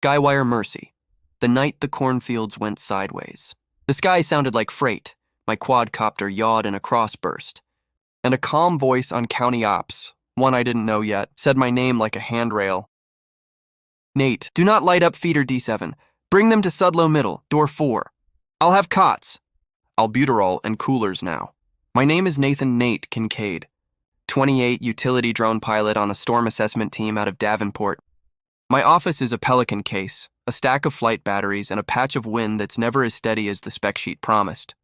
Skywire Mercy. The night the cornfields went sideways. The sky sounded like freight. My quadcopter yawed in a crossburst. And a calm voice on county ops, one I didn't know yet, said my name like a handrail. Nate, do not light up feeder D7. Bring them to Sudlow Middle, door 4. I'll have cots. Albuterol and coolers now. My name is Nate Kincaid, 28 utility drone pilot on a storm assessment team out of Davenport. My office is a Pelican case, a stack of flight batteries, and a patch of wind that's never as steady as the spec sheet promised.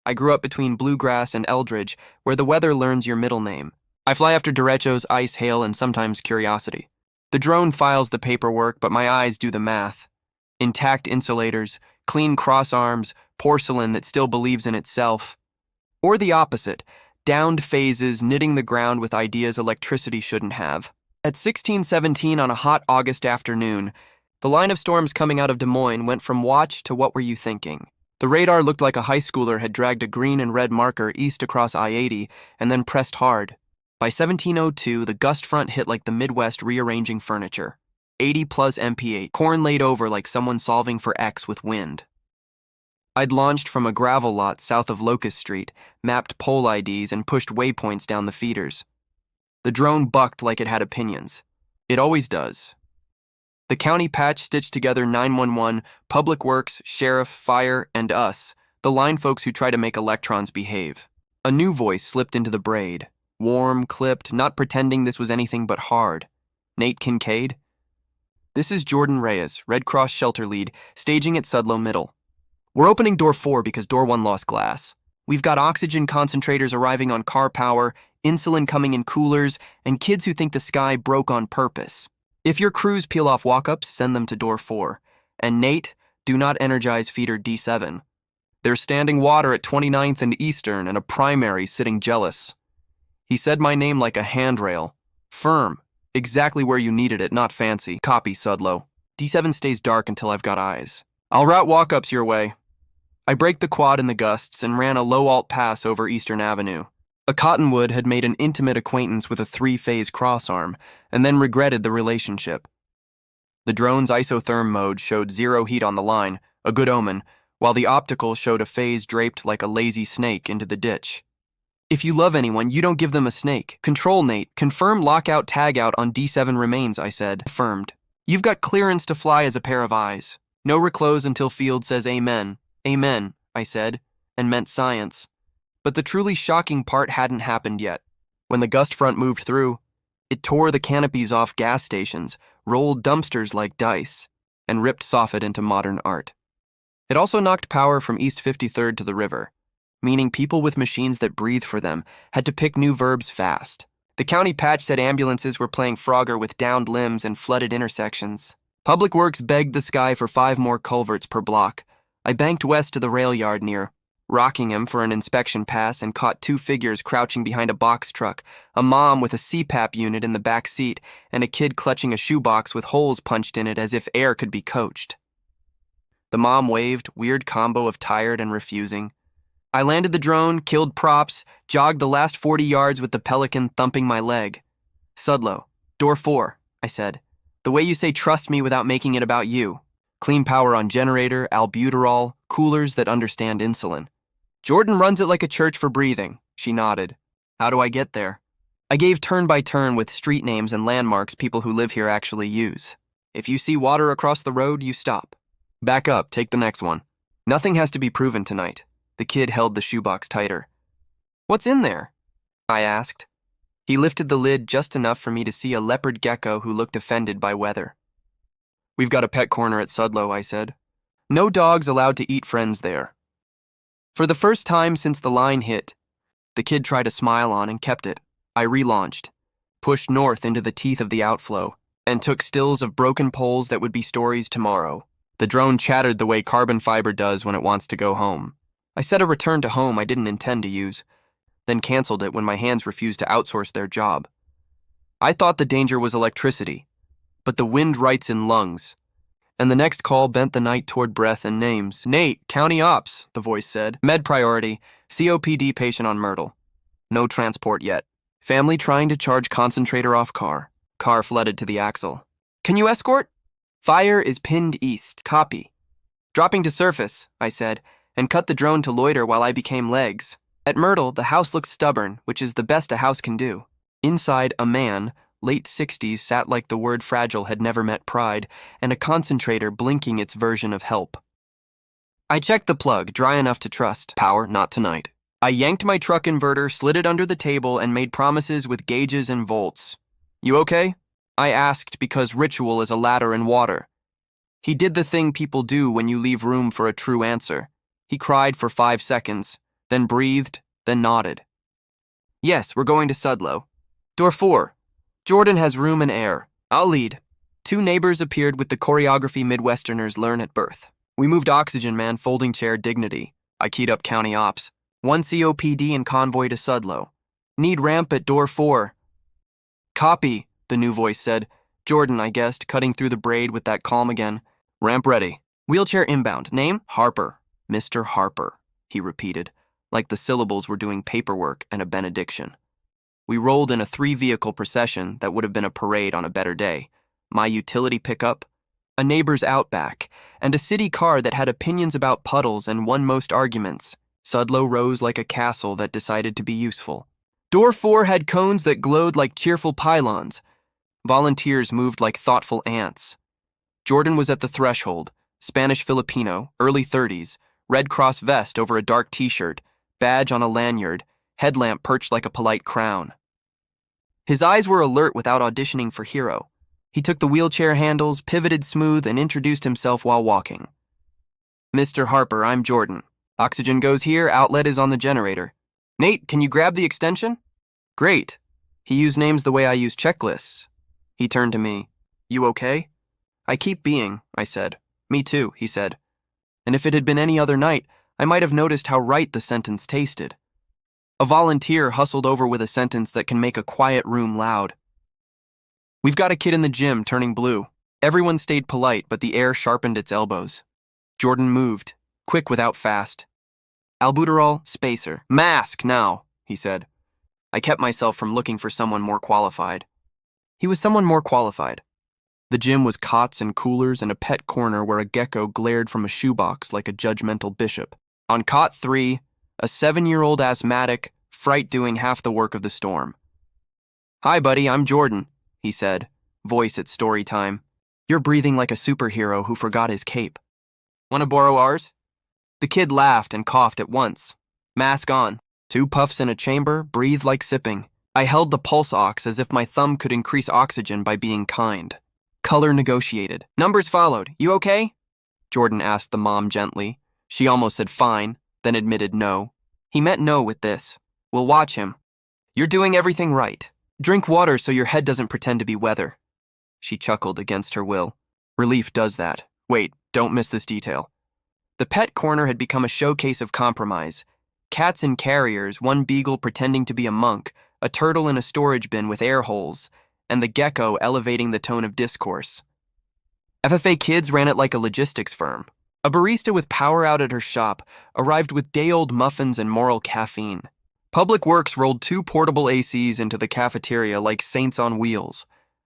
I grew up between Bluegrass and Eldridge, where the weather learns your middle name. I fly after derechos, ice, hail, and sometimes curiosity. The drone files the paperwork, but my eyes do the math. Intact insulators, clean cross arms, porcelain that still believes in itself. Or the opposite, downed phases knitting the ground with ideas electricity shouldn't have. At 16:17 on a hot August afternoon, the line of storms coming out of Des Moines went from watch to what were you thinking? The radar looked like a high schooler had dragged a green and red marker east across I-80 and then pressed hard. By 17:02, the gust front hit like the Midwest rearranging furniture. 80 plus MP8, corn laid over like someone solving for X with wind. I'd launched from a gravel lot south of Locust Street, mapped pole IDs, and pushed waypoints down the feeders. The drone bucked like it had opinions. It always does. The county patch stitched together 911, Public Works, Sheriff, Fire, and us, the line folks who try to make electrons behave. A new voice slipped into the braid. Warm, clipped, not pretending this was anything but hard. Nate Kincaid? This is Jordan Reyes, Red Cross shelter lead, staging at Sudlow Middle. We're opening door 4 because door 1 lost glass. We've got oxygen concentrators arriving on car power, insulin coming in coolers, and kids who think the sky broke on purpose. If your crews peel off walk-ups, send them to door 4. And Nate, do not energize feeder D7. There's standing water at 29th and Eastern and a primary sitting jealous. He said my name like a handrail. Firm. Exactly where you needed it, not fancy. Copy, Sudlow. D7 stays dark until I've got eyes. I'll route walk-ups your way. I braked the quad in the gusts and ran a low-alt pass over Eastern Avenue. A Cottonwood had made an intimate acquaintance with a 3-phase crossarm, and then regretted the relationship. The drone's isotherm mode showed 0 heat on the line, a good omen, while the optical showed a phase draped like a lazy snake into the ditch. If you love anyone, you don't give them a snake. Control, Nate. Confirm lockout tagout on D7 remains, I said. Affirmed. You've got clearance to fly as a pair of eyes. No reclose until field says amen. Amen, I said, and meant science. But the truly shocking part hadn't happened yet. When the gust front moved through, it tore the canopies off gas stations, rolled dumpsters like dice, and ripped soffit into modern art. It also knocked power from East 53rd to the river, meaning people with machines that breathe for them had to pick new verbs fast. The county patch said ambulances were playing Frogger with downed limbs and flooded intersections. Public Works begged the sky for 5 more culverts per block. I banked west to the rail yard near Rockingham for an inspection pass and caught 2 figures crouching behind a box truck, a mom with a CPAP unit in the back seat and a kid clutching a shoebox with holes punched in it as if air could be coached. The mom waved, weird combo of tired and refusing. I landed the drone, killed props, jogged the last 40 yards with the Pelican thumping my leg. Sudlow, door 4, I said. The way you say trust me without making it about you. Clean power on generator, albuterol, coolers that understand insulin. Jordan runs it like a church for breathing, she nodded. How do I get there? I gave turn by turn with street names and landmarks people who live here actually use. If you see water across the road, you stop. Back up, take the next one. Nothing has to be proven tonight. The kid held the shoebox tighter. What's in there? I asked. He lifted the lid just enough for me to see a leopard gecko who looked offended by weather. We've got a pet corner at Sudlow, I said. No dogs allowed to eat friends there. For the first time since the line hit, the kid tried a smile on and kept it. I relaunched, pushed north into the teeth of the outflow, and took stills of broken poles that would be stories tomorrow. The drone chattered the way carbon fiber does when it wants to go home. I set a return to home I didn't intend to use, then canceled it when my hands refused to outsource their job. I thought the danger was electricity, but the wind writes in lungs, and the next call bent the night toward breath and names. Nate, County Ops, the voice said. Med priority, COPD patient on Myrtle. No transport yet. Family trying to charge concentrator off car. Car flooded to the axle. Can you escort? Fire is pinned east. Copy. Dropping to surface, I said, and cut the drone to loiter while I became legs. At Myrtle, the house looked stubborn, which is the best a house can do. Inside, a man, late 60s, sat like the word fragile had never met pride, and a concentrator blinking its version of help. I checked the plug, dry enough to trust. Power, not tonight. I yanked my truck inverter, slid it under the table, and made promises with gauges and volts. You okay? I asked because ritual is a ladder in water. He did the thing people do when you leave room for a true answer. He cried for 5 seconds, then breathed, then nodded. Yes, we're going to Sudlow. Door 4. Jordan has room and air. I'll lead. 2 neighbors appeared with the choreography Midwesterners learn at birth. We moved oxygen man, folding chair, dignity. I keyed up county ops. 1 COPD and convoy to Sudlow. Need ramp at door 4. Copy, the new voice said. Jordan, I guessed, cutting through the braid with that calm again. Ramp ready. Wheelchair inbound. Name? Harper. Mr. Harper, he repeated, like the syllables were doing paperwork and a benediction. We rolled in a 3-vehicle procession that would have been a parade on a better day. My utility pickup, a neighbor's Outback, and a city car that had opinions about puddles and won most arguments. Sudlow rose like a castle that decided to be useful. Door 4 had cones that glowed like cheerful pylons. Volunteers moved like thoughtful ants. Jordan was at the threshold, Spanish-Filipino, early 30s, Red Cross vest over a dark t-shirt, badge on a lanyard, headlamp perched like a polite crown. His eyes were alert without auditioning for hero. He took the wheelchair handles, pivoted smooth, and introduced himself while walking. Mr. Harper, I'm Jordan. Oxygen goes here, outlet is on the generator. Nate, can you grab the extension? Great. He used names the way I use checklists. He turned to me. You okay? I keep being, I said. Me too, he said. And if it had been any other night, I might have noticed how right the sentence tasted. A volunteer hustled over with a sentence that can make a quiet room loud. We've got a kid in the gym turning blue. Everyone stayed polite, but the air sharpened its elbows. Jordan moved, quick without fast. Albuterol, spacer. Mask now, he said. I kept myself from looking for someone more qualified. He was someone more qualified. The gym was cots and coolers and a pet corner where a gecko glared from a shoebox like a judgmental bishop. On cot 3, a 7-year-old asthmatic, fright doing half the work of the storm. Hi, buddy, I'm Jordan, he said, voice at story time. You're breathing like a superhero who forgot his cape. Want to borrow ours? The kid laughed and coughed at once. Mask on. 2 puffs in a chamber, breathe like sipping. I held the pulse ox as if my thumb could increase oxygen by being kind. Color negotiated. Numbers followed. You okay? Jordan asked the mom gently. She almost said fine, then admitted no. He meant no with this. We'll watch him. You're doing everything right. Drink water so your head doesn't pretend to be weather. She chuckled against her will. Relief does that. Wait, don't miss this detail. The pet corner had become a showcase of compromise. Cats in carriers, 1 beagle pretending to be a monk, a turtle in a storage bin with air holes, and the gecko elevating the tone of discourse. FFA Kids ran it like a logistics firm. A barista with power out at her shop arrived with day-old muffins and moral caffeine. Public Works rolled 2 portable ACs into the cafeteria like saints on wheels.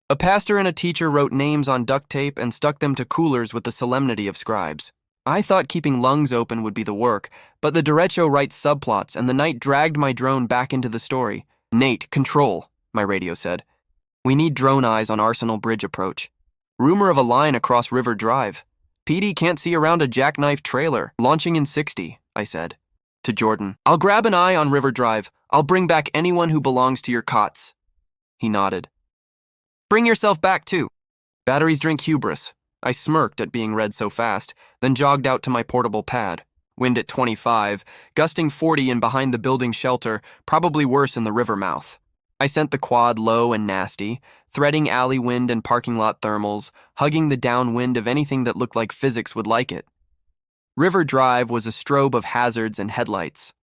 A pastor and a teacher wrote names on duct tape and stuck them to coolers with the solemnity of scribes. I thought keeping lungs open would be the work, but the derecho writes subplots, and the night dragged my drone back into the story. Nate, control, my radio said. We need drone eyes on Arsenal Bridge approach. Rumor of a line across River Drive. PD can't see around a jackknife trailer, launching in 60, I said. To Jordan, I'll grab an eye on River Drive. I'll bring back anyone who belongs to your cots. He nodded. Bring yourself back, too. Batteries drink hubris. I smirked at being read so fast, then jogged out to my portable pad. Wind at 25, gusting 40 in behind the building shelter, probably worse in the river mouth. I sent the quad low and nasty, threading alley wind and parking lot thermals, hugging the downwind of anything that looked like physics would like it. River Drive was a strobe of hazards and headlights.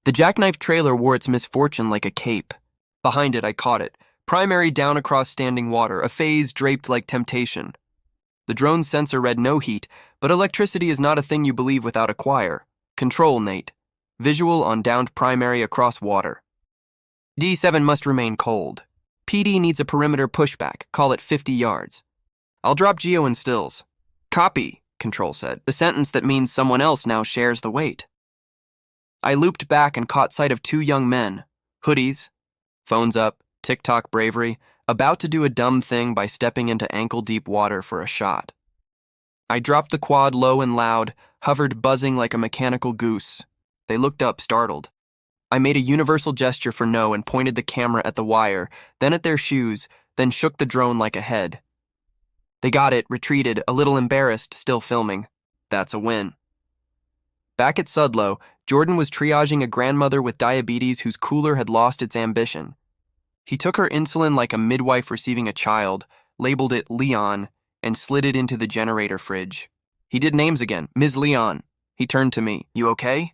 The jackknife trailer wore its misfortune like a cape. Behind it, I caught it. Primary down across standing water, a phase draped like temptation. The drone's sensor read no heat, but electricity is not a thing you believe without a choir. Control, Nate. Visual on downed primary across water. D7 must remain cold. PD needs a perimeter pushback, call it 50 yards. I'll drop Geo in stills. Copy, Control said, the sentence that means someone else now shares the weight. I looped back and caught sight of two young men, hoodies, phones up, TikTok bravery, about to do a dumb thing by stepping into ankle-deep water for a shot. I dropped the quad low and loud, hovered buzzing like a mechanical goose. They looked up, startled. I made a universal gesture for no and pointed the camera at the wire, then at their shoes, then shook the drone like a head. They got it, retreated, a little embarrassed, still filming. That's a win. Back at Sudlow, Jordan was triaging a grandmother with diabetes whose cooler had lost its ambition. He took her insulin like a midwife receiving a child, labeled it Leon, and slid it into the generator fridge. He did names again. Ms. Leon. He turned to me. You okay?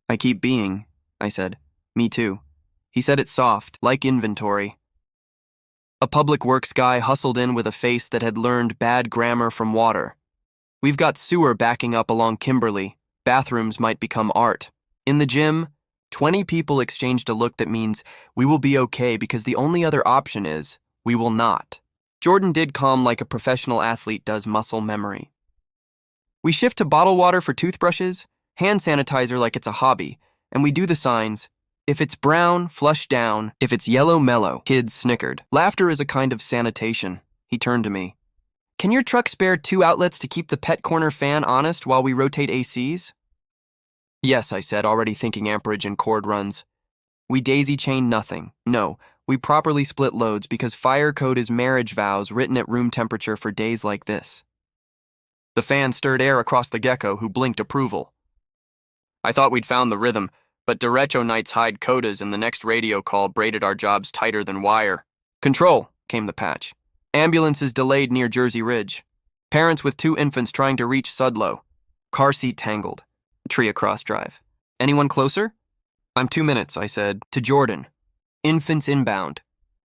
I keep being, I said. Me too. He said it soft, like inventory. A public works guy hustled in with a face that had learned bad grammar from water. We've got sewer backing up along Kimberly. Bathrooms might become art. In the gym, 20 people exchanged a look that means we will be okay because the only other option is we will not. Jordan did calm like a professional athlete does muscle memory. We shift to bottled water for toothbrushes, hand sanitizer like it's a hobby, and we do the signs. If it's brown, flush down. If it's yellow, mellow. Kids snickered. Laughter is a kind of sanitation. He turned to me. Can your truck spare 2 outlets to keep the pet corner fan honest while we rotate ACs? Yes, I said, already thinking amperage and cord runs. We daisy-chain nothing. No, we properly split loads because fire code is marriage vows written at room temperature for days like this. The fan stirred air across the gecko, who blinked approval. I thought we'd found the rhythm, but derecho nights hide codas and the next radio call braided our jobs tighter than wire. Control, came the patch. Ambulances delayed near Jersey Ridge. Parents with 2 infants trying to reach Sudlow. Car seat tangled. Tree across drive. Anyone closer? I'm 2 minutes, I said, to Jordan. Infants inbound.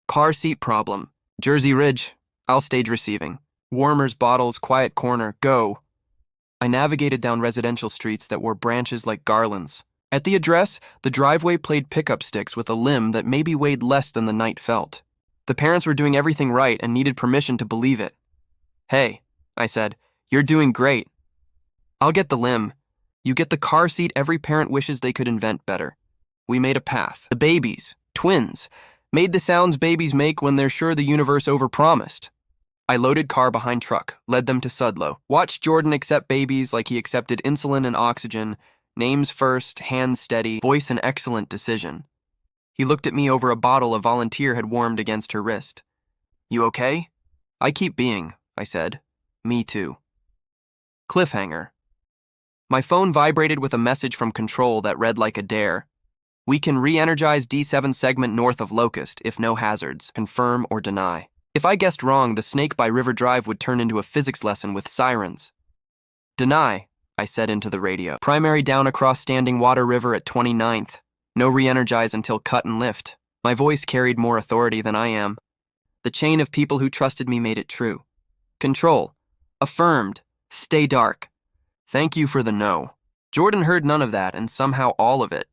Car seat problem. Jersey Ridge. I'll stage receiving. Warmers, bottles, quiet corner, go. I navigated down residential streets that wore branches like garlands. At the address, the driveway played pickup sticks with a limb that maybe weighed less than the night felt. The parents were doing everything right and needed permission to believe it. Hey, I said, you're doing great. I'll get the limb. You get the car seat every parent wishes they could invent better. We made a path. The babies, twins, made the sounds babies make when they're sure the universe overpromised. I loaded car behind truck, led them to Sudlow. Watched Jordan accept babies like he accepted insulin and oxygen. Names first, hands steady, voice an excellent decision. He looked at me over a bottle a volunteer had warmed against her wrist. You okay? I keep being, I said. Me too. Cliffhanger. My phone vibrated with a message from Control that read like a dare. We can re-energize D7 segment north of Locust if no hazards. Confirm or deny. If I guessed wrong, the snake by River Drive would turn into a physics lesson with sirens. Deny, I said into the radio. Primary down across Standing Water River at 29th. No re-energize until cut and lift. My voice carried more authority than I am. The chain of people who trusted me made it true. Control. Affirmed. Stay dark. Thank you for the no. Jordan heard none of that and somehow all of it.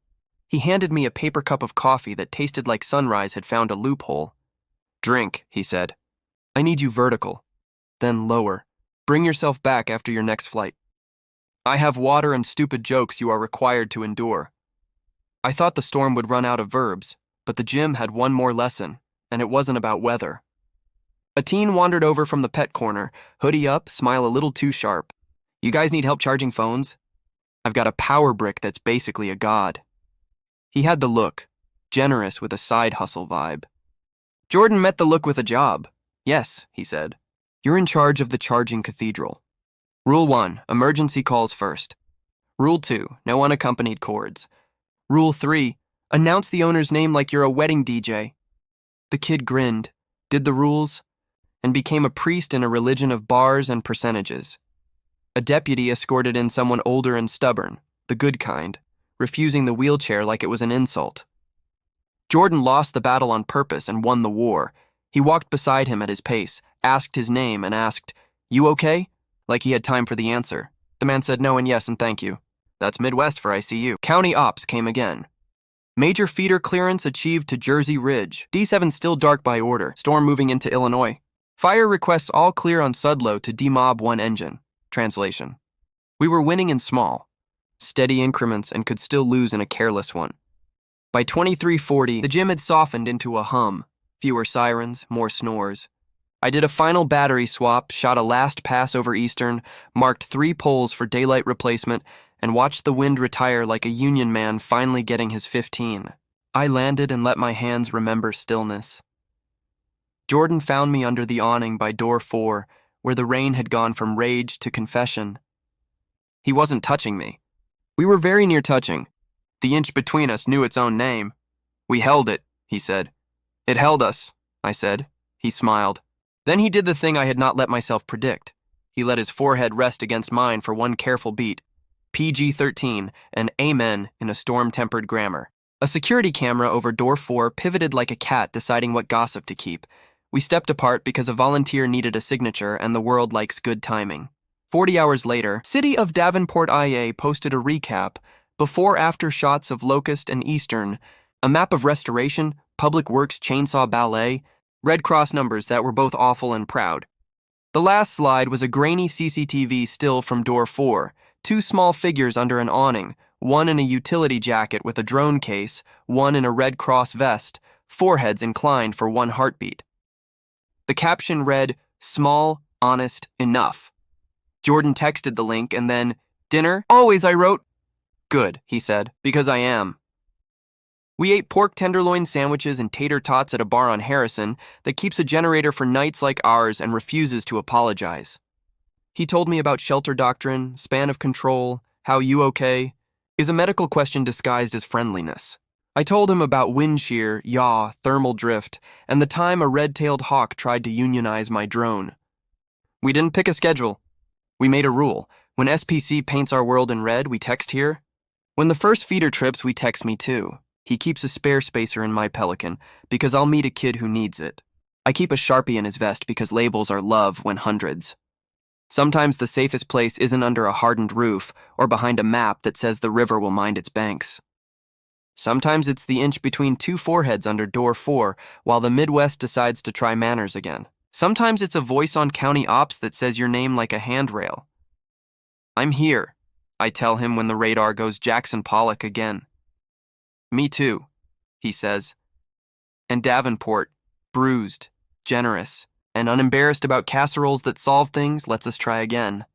He handed me a paper cup of coffee that tasted like sunrise had found a loophole. Drink, he said. I need you vertical. Then lower. Bring yourself back after your next flight. I have water and stupid jokes you are required to endure. I thought the storm would run out of verbs, but the gym had one more lesson, and it wasn't about weather. A teen wandered over from the pet corner, hoodie up, smile a little too sharp. You guys need help charging phones? I've got a power brick that's basically a god. He had the look, generous with a side hustle vibe. Jordan met the look with a job. Yes, he said. You're in charge of the charging cathedral. Rule 1, emergency calls first. Rule 2, no unaccompanied cords. Rule 3, announce the owner's name like you're a wedding DJ. The kid grinned, did the rules, and became a priest in a religion of bars and percentages. A deputy escorted in someone older and stubborn, the good kind, refusing the wheelchair like it was an insult. Jordan lost the battle on purpose and won the war. He walked beside him at his pace, asked his name, and asked, "You okay?" like he had time for the answer. The man said no and yes and thank you. That's Midwest for ICU. County Ops came again. Major feeder clearance achieved to Jersey Ridge. D7 still dark by order. Storm moving into Illinois. Fire requests all clear on Sudlow to demob one engine. Translation. We were winning in small, steady increments and could still lose in a careless one. By 23:40, the gym had softened into a hum. Fewer sirens, more snores. I did a final battery swap, shot a last pass over Eastern, marked 3 poles for daylight replacement, and watched the wind retire like a Union man finally getting his 15. I landed and let my hands remember stillness. Jordan found me under the awning by door 4, where the rain had gone from rage to confession. He wasn't touching me. We were very near touching. The inch between us knew its own name. We held it, he said. It held us, I said. He smiled. Then he did the thing I had not let myself predict. He let his forehead rest against mine for one careful beat. PG-13 and amen in a storm-tempered grammar. A security camera over door 4 pivoted like a cat deciding what gossip to keep. We stepped apart because a volunteer needed a signature and the world likes good timing. 40 hours later, City of Davenport, IA posted a recap, before-after shots of Locust and Eastern, a map of restoration, Public Works Chainsaw Ballet, Red Cross numbers that were both awful and proud. The last slide was a grainy CCTV still from door 4, 2 small figures under an awning, one in a utility jacket with a drone case, one in a Red Cross vest, foreheads inclined for one heartbeat. The caption read, "Small, honest, enough." Jordan texted the link and then, "Dinner?" "Always," I wrote. "Good," he said, "because I am." We ate pork tenderloin sandwiches and tater tots at a bar on Harrison that keeps a generator for nights like ours and refuses to apologize. He told me about shelter doctrine, span of control, how you okay, is a medical question disguised as friendliness. I told him about wind shear, yaw, thermal drift, and the time a red-tailed hawk tried to unionize my drone. We didn't pick a schedule. We made a rule. When SPC paints our world in red, we text here. When the first feeder trips, we text me too. He keeps a spare spacer in my Pelican because I'll meet a kid who needs it. I keep a Sharpie in his vest because labels are love when hundreds. Sometimes the safest place isn't under a hardened roof or behind a map that says the river will mind its banks. Sometimes it's the inch between 2 foreheads under door 4 while the Midwest decides to try manners again. Sometimes it's a voice on county ops that says your name like a handrail. I'm here, I tell him when the radar goes Jackson Pollock again. Me too, he says. And Davenport, bruised, generous, and unembarrassed about casseroles that solve things, lets us try again.